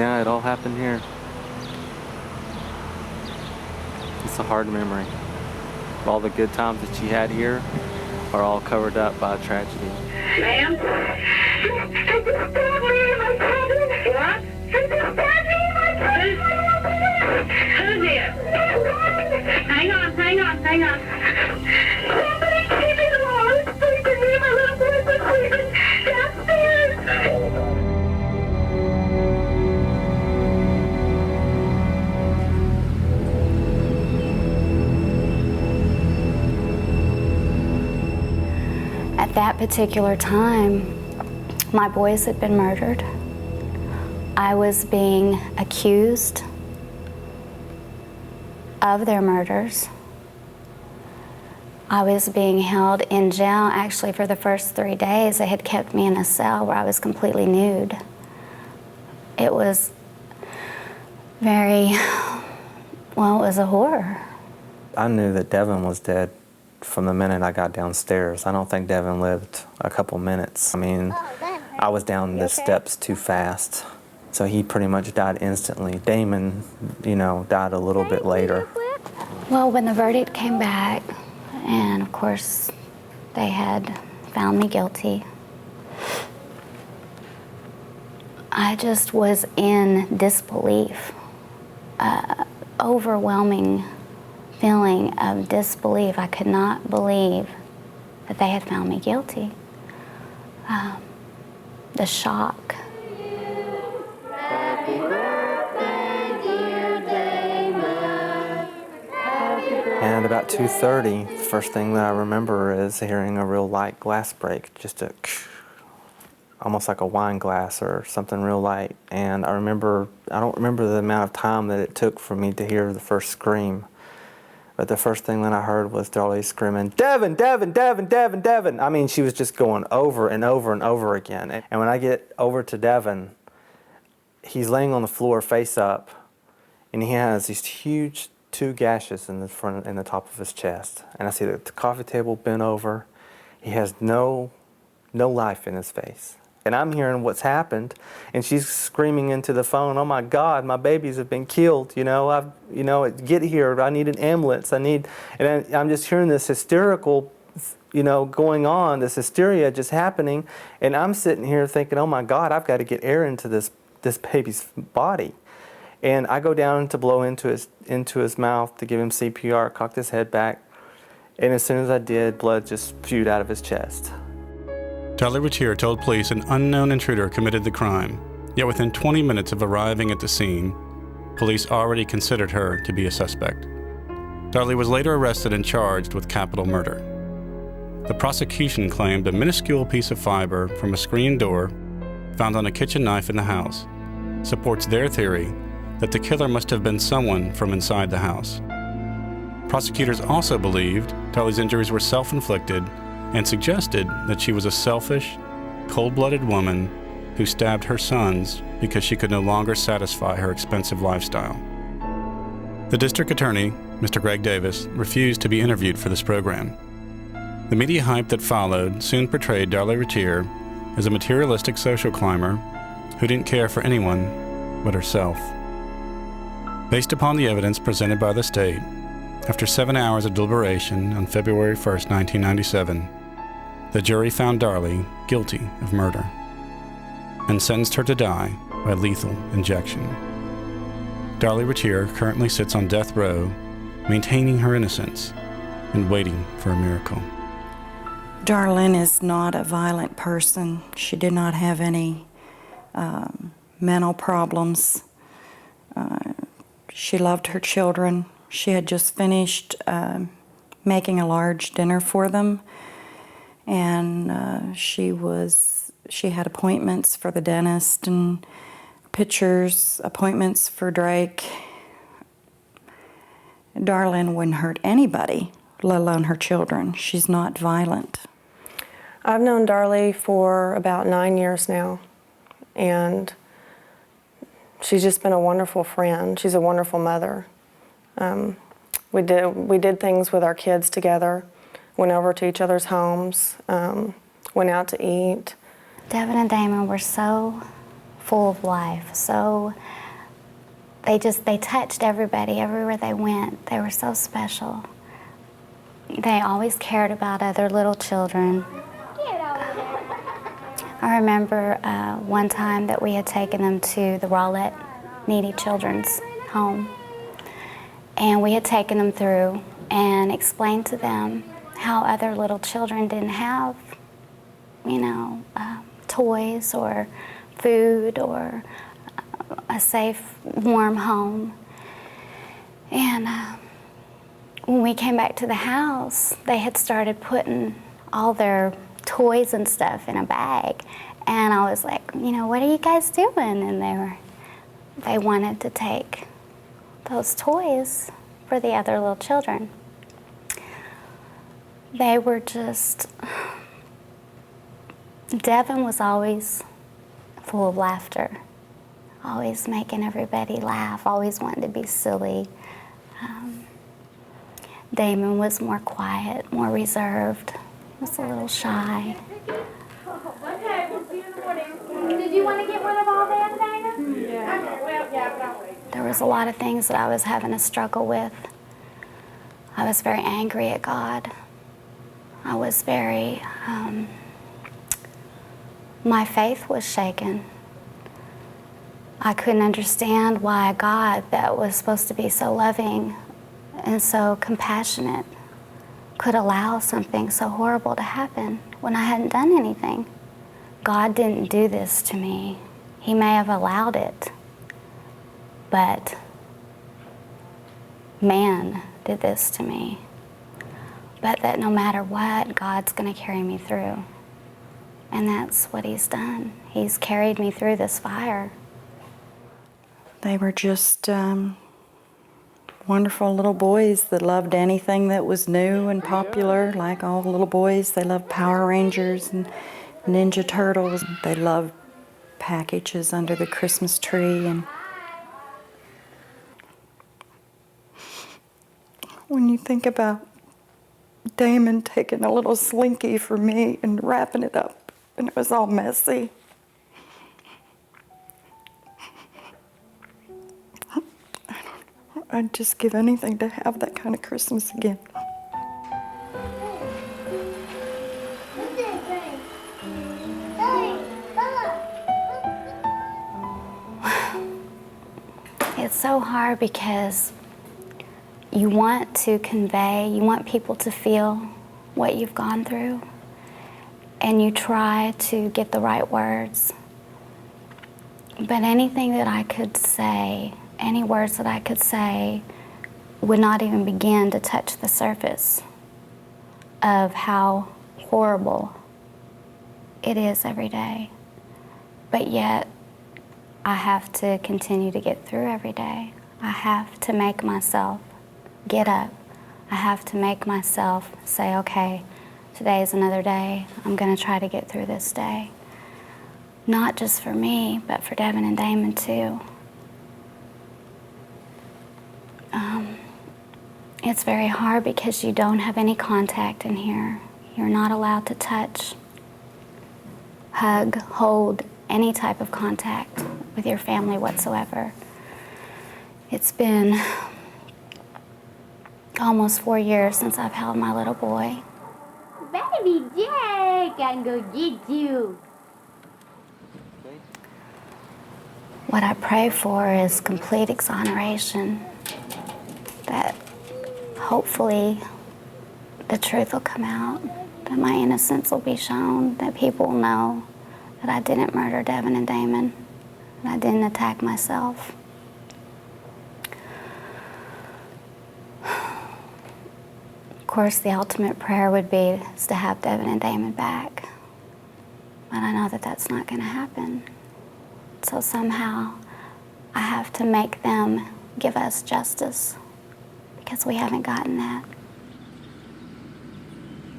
Yeah, it all happened here. It's a hard memory. All the good times that she had here are all covered up by tragedy. Ma'am? They just stabbed me in my cabin. What? They just stabbed me in my cabin. Who did? Hang on. Somebody keep me the wall. It's sleeping. Me and my little boys are sleeping downstairs. At that particular time, my boys had been murdered. I was being accused of their murders. I was being held in jail. Actually, for the first 3 days, they had kept me in a cell where I was completely nude. It was it was a horror. I knew that Devon was dead from the minute I got downstairs. I don't think Devon lived a couple minutes. I mean, I was down the steps too fast. So he pretty much died instantly. Damon, died a little bit later. Well, when the verdict came back, and of course, they had found me guilty, I just was in disbelief, overwhelming feeling of disbelief. I could not believe that they had found me guilty. The shock. Happy birthday, dear Damon. And about 2:30, the first thing that I remember is hearing a real light glass break, just almost like a wine glass or something real light. And I don't remember the amount of time that it took for me to hear the first scream. But the first thing that I heard was Darlie screaming, "Devon, Devon, Devon, Devon, Devon." I mean, she was just going over and over and over again. And when I get over to Devon, he's laying on the floor face up, and he has these huge 2 gashes in the front and the top of his chest. And I see the coffee table bent over. He has no life in his face. And I'm hearing what's happened, and she's screaming into the phone, "Oh my God, my babies have been killed, get here, I need an ambulance, and I'm just hearing this hysterical, going on, this hysteria just happening, and I'm sitting here thinking, oh my God, I've got to get air into this baby's body. And I go down to blow into his mouth to give him CPR, cocked his head back, and as soon as I did, blood just spewed out of his chest. Darlie Routier told police an unknown intruder committed the crime, yet within 20 minutes of arriving at the scene, police already considered her to be a suspect. Darlie was later arrested and charged with capital murder. The prosecution claimed a minuscule piece of fiber from a screen door found on a kitchen knife in the house supports their theory that the killer must have been someone from inside the house. Prosecutors also believed Darlie's injuries were self-inflicted and suggested that she was a selfish, cold-blooded woman who stabbed her sons because she could no longer satisfy her expensive lifestyle. The district attorney, Mr. Greg Davis, refused to be interviewed for this program. The media hype that followed soon portrayed Darlie Routier as a materialistic social climber who didn't care for anyone but herself. Based upon the evidence presented by the state, after 7 hours of deliberation on February 1st, 1997, the jury found Darlie guilty of murder and sentenced her to die by lethal injection. Darlie Routier currently sits on death row, maintaining her innocence and waiting for a miracle. Darlene is not a violent person. She did not have any mental problems. She loved her children. She had just finished making a large dinner for them, and she had appointments for the dentist and pictures, appointments for Drake. Darlene wouldn't hurt anybody, let alone her children. She's not violent. I've known Darlie for about 9 years now, and she's just been a wonderful friend. She's a wonderful mother. We did things with our kids together, went over to each other's homes, went out to eat. Devon and Damon were so full of life. So they touched everybody everywhere they went. They were so special. They always cared about other little children. I remember one time that we had taken them to the Rowlett Needy Children's Home, and we had taken them through and explained to them how other little children didn't have, toys or food or a safe, warm home. And when we came back to the house, they had started putting all their toys and stuff in a bag. And I was like, what are you guys doing? And they wanted to take those toys for the other little children. They were just, Devon was always full of laughter, always making everybody laugh, always wanting to be silly. Damon was more quiet, more reserved, was a little shy. Okay, we'll see you in the morning. Did you want to get one of all them, Dana? Yeah. Okay, well, yeah, but I'll wait. There was a lot of things that I was having a struggle with. I was very angry at God. I was very, my faith was shaken. I couldn't understand why God, that was supposed to be so loving and so compassionate, could allow something so horrible to happen when I hadn't done anything. God didn't do this to me. He may have allowed it, but man did this to me. But that no matter what, God's going to carry me through. And that's what He's done. He's carried me through this fire. They were just wonderful little boys that loved anything that was new and popular. Like all the little boys, they loved Power Rangers and Ninja Turtles. They loved packages under the Christmas tree. And when you think about Damon taking a little slinky for me and wrapping it up, and it was all messy. I'd just give anything to have that kind of Christmas again. It's so hard because you want to convey, you want people to feel what you've gone through, and you try to get the right words. But anything that I could say, any words that I could say would not even begin to touch the surface of how horrible it is every day. But yet, I have to continue to get through every day. I have to make myself get up. I have to make myself say, okay, today is another day. I'm going to try to get through this day. Not just for me, but for Devon and Damon too. It's very hard because you don't have any contact in here. You're not allowed to touch, hug, hold any type of contact with your family whatsoever. It's been almost 4 years since I've held my little boy. Baby Jay can go get you. What I pray for is complete exoneration, that hopefully the truth will come out, that my innocence will be shown, that people will know that I didn't murder Devon and Damon, that I didn't attack myself. Of course, the ultimate prayer would be is to have Devon and Damon back, but I know that that's not going to happen. So somehow I have to make them give us justice because we haven't gotten that.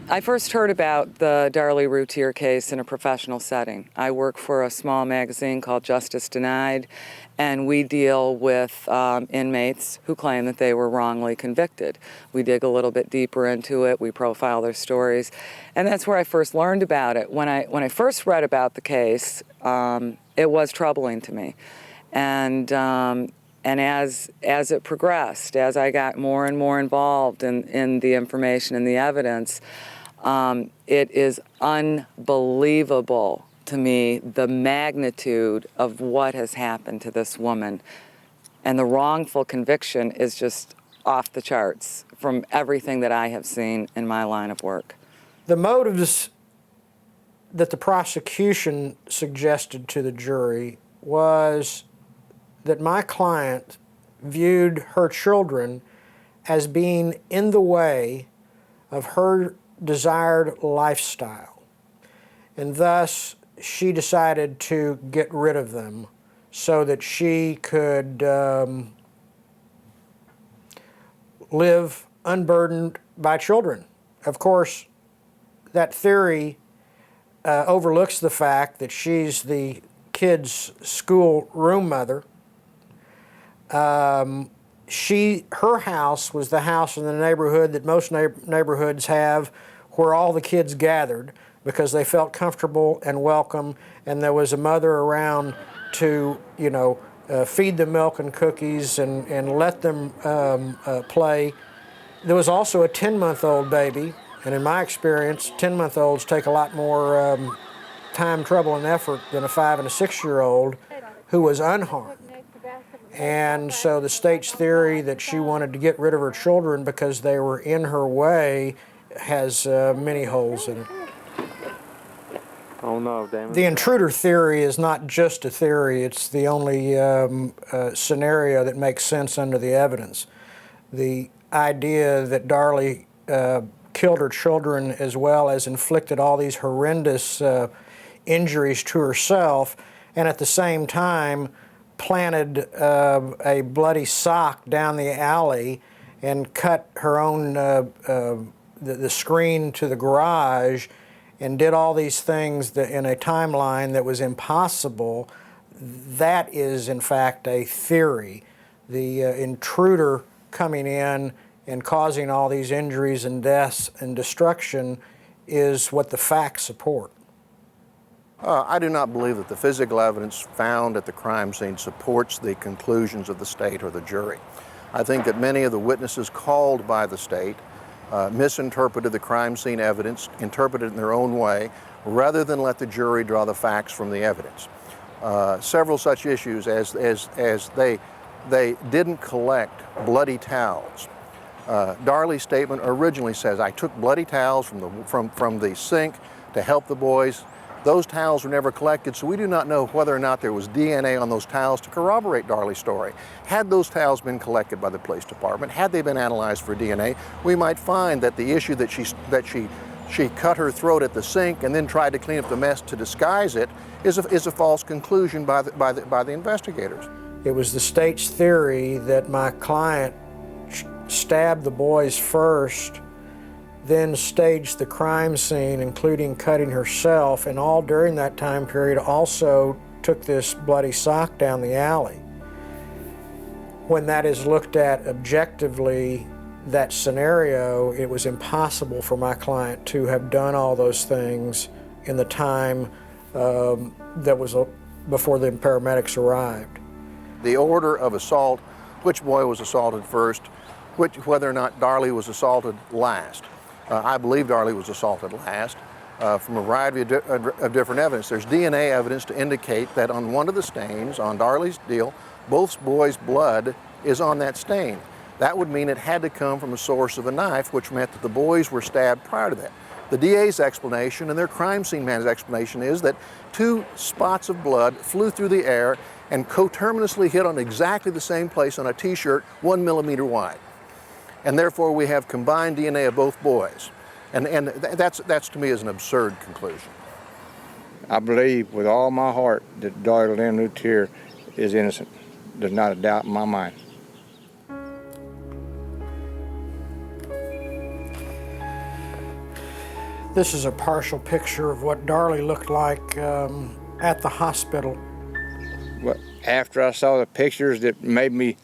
I first heard about the Darlie Routier case in a professional setting. I work for a small magazine called Justice Denied, and we deal with inmates who claim that they were wrongly convicted. We dig a little bit deeper into it, we profile their stories, and that's where I first learned about it. When I first read about the case, it was troubling to me. And as it progressed, as I got more and more involved in the information and the evidence, it is unbelievable to me the magnitude of what has happened to this woman. And the wrongful conviction is just off the charts from everything that I have seen in my line of work. The motives that the prosecution suggested to the jury was that my client viewed her children as being in the way of her desired lifestyle, and thus she decided to get rid of them so that she could live unburdened by children. Of course, that theory overlooks the fact that she's the kids' school room mother. Her house was the house in the neighborhood that most neighborhoods have, where all the kids gathered because they felt comfortable and welcome, and there was a mother around to, feed them milk and cookies and let them play. There was also a 10-month-old baby, and in my experience, 10-month-olds take a lot more time, trouble, and effort than a 5- and a 6-year-old who was unharmed. And so the state's theory that she wanted to get rid of her children because they were in her way has many holes in it. Oh no, Damon. The intruder theory is not just a theory, it's the only scenario that makes sense under the evidence. The idea that Darlie killed her children as well as inflicted all these horrendous injuries to herself, and at the same time planted a bloody sock down the alley and cut her own the screen to the garage and did all these things in a timeline that was impossible, that is in fact a theory. The intruder coming in and causing all these injuries and deaths and destruction is what the facts support. I do not believe that the physical evidence found at the crime scene supports the conclusions of the state or the jury. I think that many of the witnesses called by the state misinterpreted the crime scene evidence, interpreted it in their own way, rather than let the jury draw the facts from the evidence. Several such issues as they didn't collect bloody towels. Darlie's statement originally says, I took bloody towels from the sink to help the boys. Those towels were never collected, so we do not know whether or not there was DNA on those towels to corroborate Darlie's story. Had those towels been collected by the police department, had they been analyzed for DNA, we might find that the issue that she cut her throat at the sink and then tried to clean up the mess to disguise it is a false conclusion by the investigators. It was the state's theory that my client stabbed the boys first, then staged the crime scene, including cutting herself, and all during that time period also took this bloody sock down the alley. When that is looked at objectively, that scenario, it was impossible for my client to have done all those things in the time that was before the paramedics arrived. The order of assault, which boy was assaulted first, whether or not Darlie was assaulted last. I believe Darlie was assaulted last from a variety of different evidence. There's DNA evidence to indicate that on one of the stains, on Darlie's deal, both boys' blood is on that stain. That would mean it had to come from a source of a knife, which meant that the boys were stabbed prior to that. The DA's explanation and their crime scene man's explanation is that 2 spots of blood flew through the air and coterminously hit on exactly the same place on a t-shirt 1 millimeter wide. And therefore we have combined DNA of both boys. And that's to me is an absurd conclusion. I believe with all my heart that Darlie Routier is innocent. There's not a doubt in my mind. This is a partial picture of what Darlie looked like at the hospital. But after I saw the pictures that made me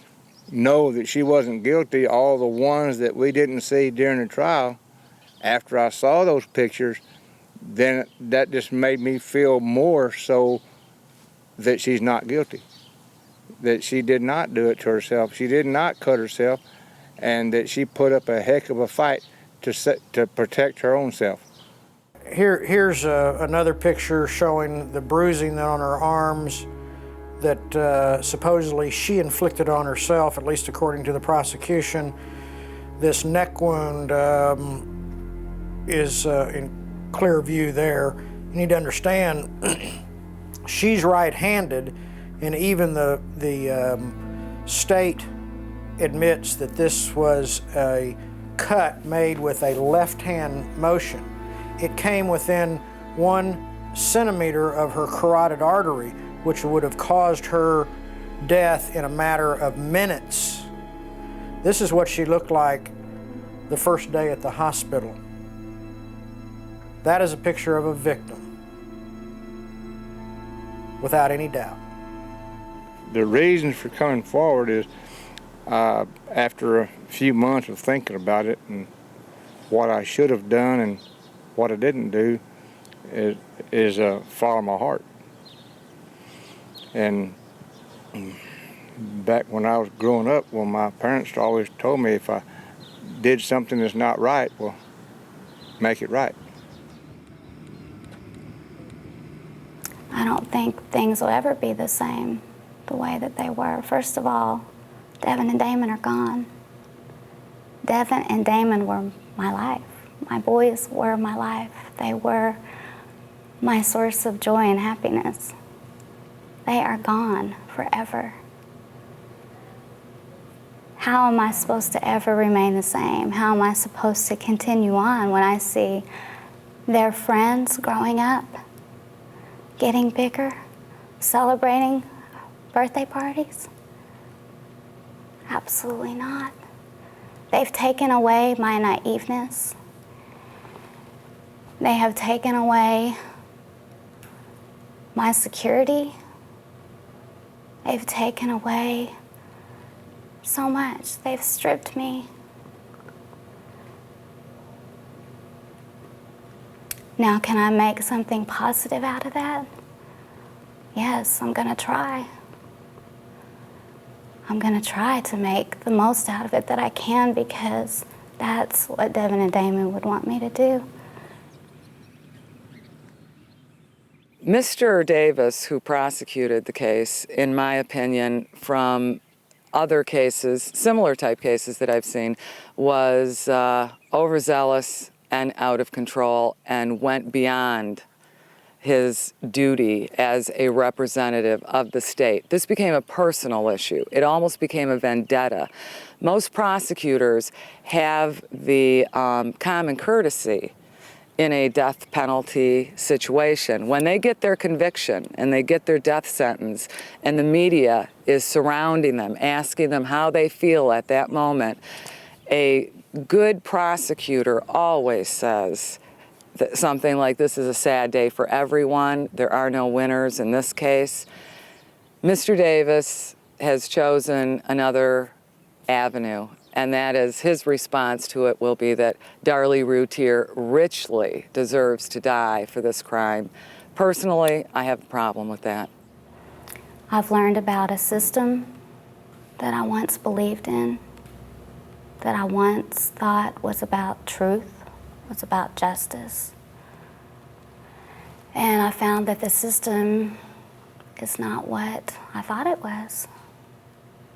know that she wasn't guilty, all the ones that we didn't see during the trial, after I saw those pictures, then that just made me feel more so that she's not guilty, that she did not do it to herself, she did not cut herself, and that she put up a heck of a fight to protect her own self. Here's another picture showing the bruising on her arms that supposedly she inflicted on herself, at least according to the prosecution. This neck wound is in clear view there. You need to understand, she's right-handed, and even the state admits that this was a cut made with a left-hand motion. It came within 1 centimeter of her carotid artery, which would have caused her death in a matter of minutes. This is what she looked like the first day at the hospital. That is a picture of a victim, without any doubt. The reason for coming forward is after a few months of thinking about it and what I should have done and what I didn't do is follow my heart. And back when I was growing up, well, my parents always told me if I did something that's not right, well, make it right. I don't think things will ever be the same the way that they were. First of all, Devon and Damon are gone. Devon and Damon were my life. My boys were my life. They were my source of joy and happiness. They are gone forever. How am I supposed to ever remain the same? How am I supposed to continue on when I see their friends growing up, getting bigger, celebrating birthday parties? Absolutely not. They've taken away my naiveness. They have taken away my security. They've taken away so much. They've stripped me. Now, can I make something positive out of that? Yes, I'm gonna try. I'm gonna try to make the most out of it that I can, because that's what Devon and Damon would want me to do. Mr. Davis, who prosecuted the case, in my opinion, from other cases, similar type cases that I've seen, was overzealous and out of control and went beyond his duty as a representative of the state. This became a personal issue. It almost became a vendetta. Most prosecutors have the common courtesy in a death penalty situation. When they get their conviction and they get their death sentence and the media is surrounding them, asking them how they feel at that moment, a good prosecutor always says something like, this is a sad day for everyone. There are no winners in this case. Mr. Davis has chosen another avenue, and that is his response to it will be that Darlie Routier richly deserves to die for this crime. Personally, I have a problem with that. I've learned about a system that I once believed in, that I once thought was about truth, was about justice. And I found that the system is not what I thought it was.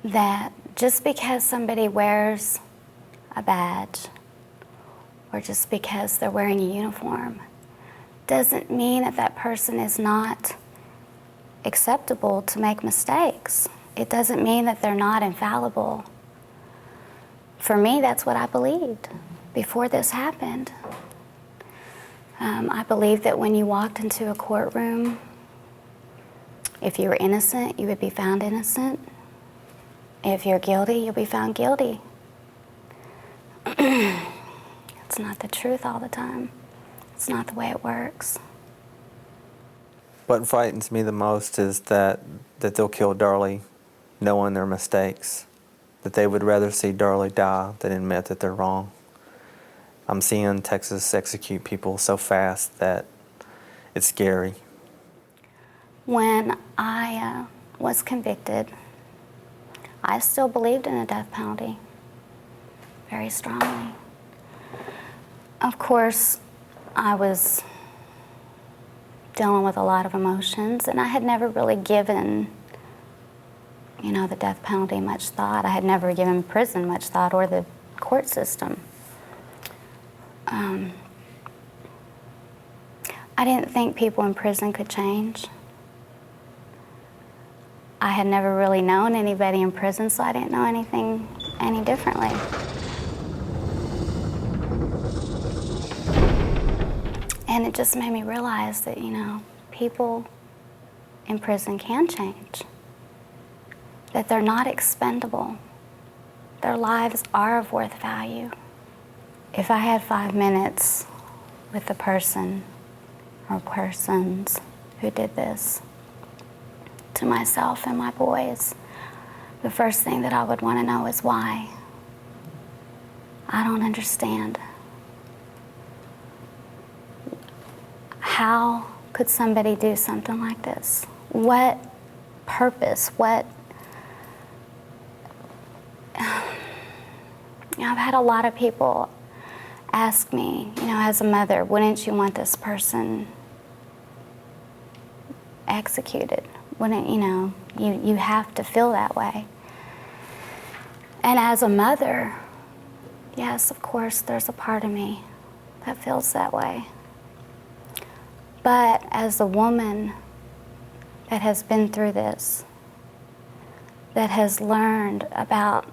That just because somebody wears a badge, or just because they're wearing a uniform, doesn't mean that that person is not acceptable to make mistakes. It doesn't mean that they're not infallible. For me, that's what I believed before this happened. I believed that when you walked into a courtroom, if you were innocent, you would be found innocent. If you're guilty, you'll be found guilty. It's not the truth all the time. It's not the way it works. What frightens me the most is that they'll kill Darlie knowing their mistakes, that they would rather see Darlie die than admit that they're wrong. I'm seeing Texas execute people so fast that it's scary. When I was convicted, I still believed in the death penalty very strongly. Of course, I was dealing with a lot of emotions, and I had never really given, the death penalty much thought. I had never given prison much thought, or the court system. I didn't think people in prison could change. I had never really known anybody in prison, so I didn't know anything any differently. And it just made me realize that, people in prison can change, that they're not expendable. Their lives are of worth value. If I had 5 minutes with the person or persons who did this to myself and my boys, the first thing that I would want to know is why. I don't understand. How could somebody do something like this? What purpose? I've had a lot of people ask me, as a mother, wouldn't you want this person executed? Wouldn't, you have to feel that way. And as a mother, yes, of course, there's a part of me that feels that way. But as a woman that has been through this, that has learned about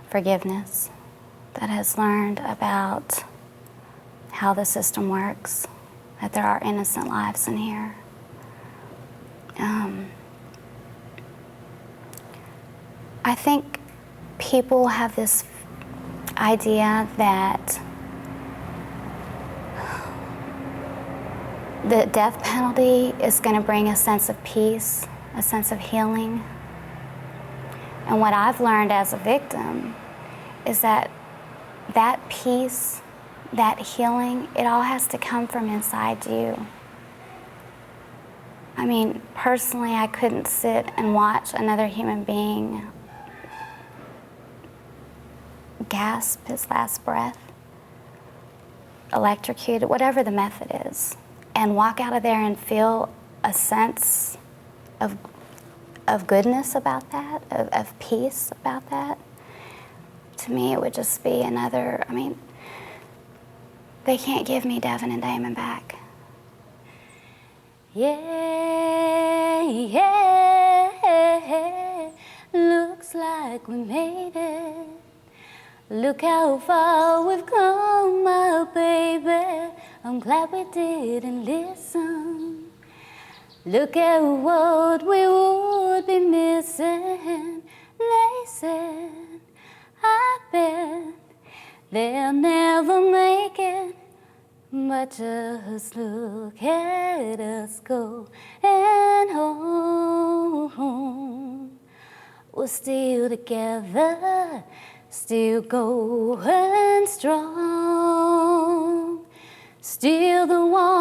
forgiveness, that has learned about how the system works, that there are innocent lives in here. I think people have this idea that the death penalty is going to bring a sense of peace, a sense of healing. And what I've learned as a victim is that peace, that healing, it all has to come from inside you. I mean, personally, I couldn't sit and watch another human being gasp his last breath, electrocuted, whatever the method is, and walk out of there and feel a sense of goodness about that, of peace about that. To me, it would just be another, they can't give me Devon and Damon back. Yeah, looks like we made it. Look how far we've come, my baby. I'm glad we didn't listen. Look at what we would be missing. They said, I bet they'll never make it. But just look at us go and home. We're still together, still going strong. Still the one